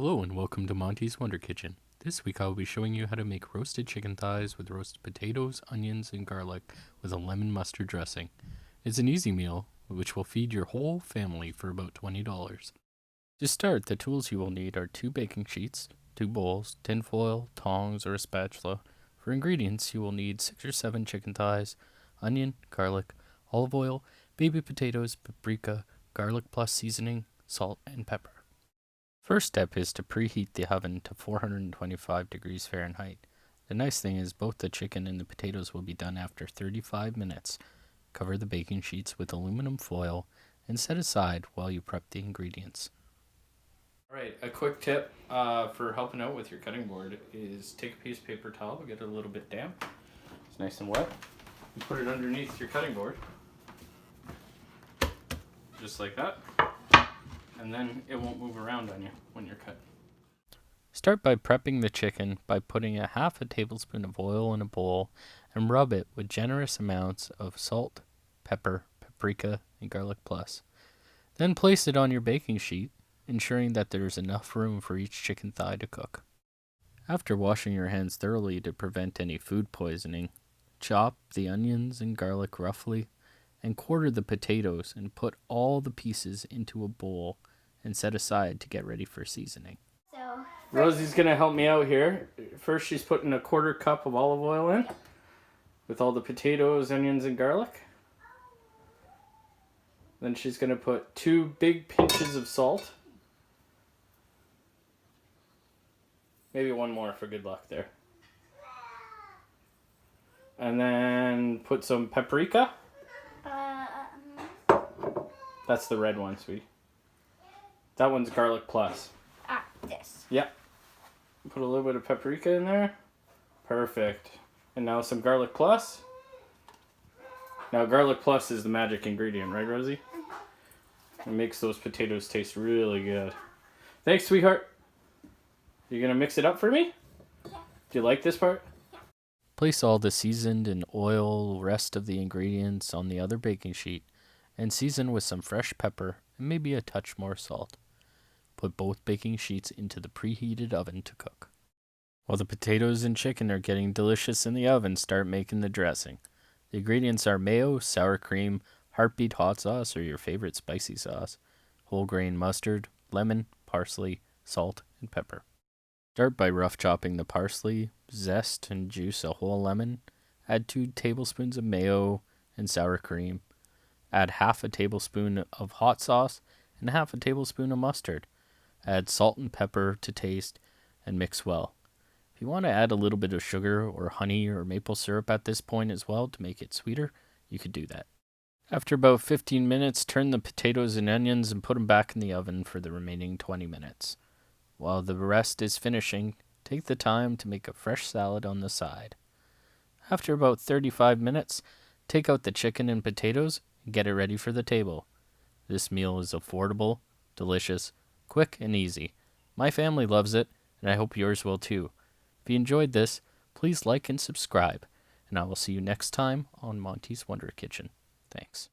Hello and welcome to Monty's Wonder Kitchen. This week I'll be showing you how to make roasted chicken thighs with roasted potatoes, onions, and garlic with a lemon mustard dressing. It's an easy meal which will feed your whole family for about $20. To start, the tools you will need are 2 baking sheets, 2 bowls, tin foil, tongs, or a spatula. For ingredients, you will need 6 or 7 chicken thighs, onion, garlic, olive oil, baby potatoes, paprika, garlic plus seasoning, salt, and pepper. First step is to preheat the oven to 425 degrees Fahrenheit. The nice thing is both the chicken and the potatoes will be done after 35 minutes. Cover the baking sheets with aluminum foil and set aside while you prep the ingredients. Alright, a quick tip for helping out with your cutting board is take a piece of paper towel, get it a little bit damp. It's nice and wet. You put it underneath your cutting board. Just like that. And then it won't move around on you when you're cutting. Start by prepping the chicken by putting a half a tablespoon of oil in a bowl and rub it with generous amounts of salt, pepper, paprika, and garlic plus. Then place it on your baking sheet, ensuring that there is enough room for each chicken thigh to cook. After washing your hands thoroughly to prevent any food poisoning, chop the onions and garlic roughly and quarter the potatoes and put all the pieces into a bowl and set aside to get ready for seasoning. Rosie's going to help me out here. First she's putting a 1/4 cup of olive oil in with all the potatoes, onions, and garlic. Then she's going to put 2 big pinches of salt. Maybe 1 more for good luck there. And then put some paprika. That's the red one, sweetie. That one's garlic plus. This. Yep. Put a little bit of paprika in there. Perfect. And now some garlic plus. Now garlic plus is the magic ingredient, right, Rosie? It makes those potatoes taste really good. Thanks, sweetheart. You gonna mix it up for me? Yeah. Do you like this part? Yeah. Place all the seasoned and oil rest of the ingredients on the other baking sheet and season with some fresh pepper and maybe a touch more salt. Put both baking sheets into the preheated oven to cook. While the potatoes and chicken are getting delicious in the oven, start making the dressing. The ingredients are mayo, sour cream, heartbeat hot sauce or your favorite spicy sauce, whole grain mustard, lemon, parsley, salt, and pepper. Start by rough chopping the parsley, zest and juice a whole lemon, add 2 tablespoons of mayo and sour cream, add half a tablespoon of hot sauce and half a tablespoon of mustard. Add salt and pepper to taste and mix well. If you want to add a little bit of sugar or honey or maple syrup at this point as well to make it sweeter, you could do that. After about 15 minutes, turn the potatoes and onions and put them back in the oven for the remaining 20 minutes. While the rest is finishing, take the time to make a fresh salad on the side. After about 35 minutes, take out the chicken and potatoes and get it ready for the table. This meal is affordable, delicious, quick, and easy. My family loves it, and I hope yours will too. If you enjoyed this, please like and subscribe, and I will see you next time on Monty's Wonder Kitchen. Thanks.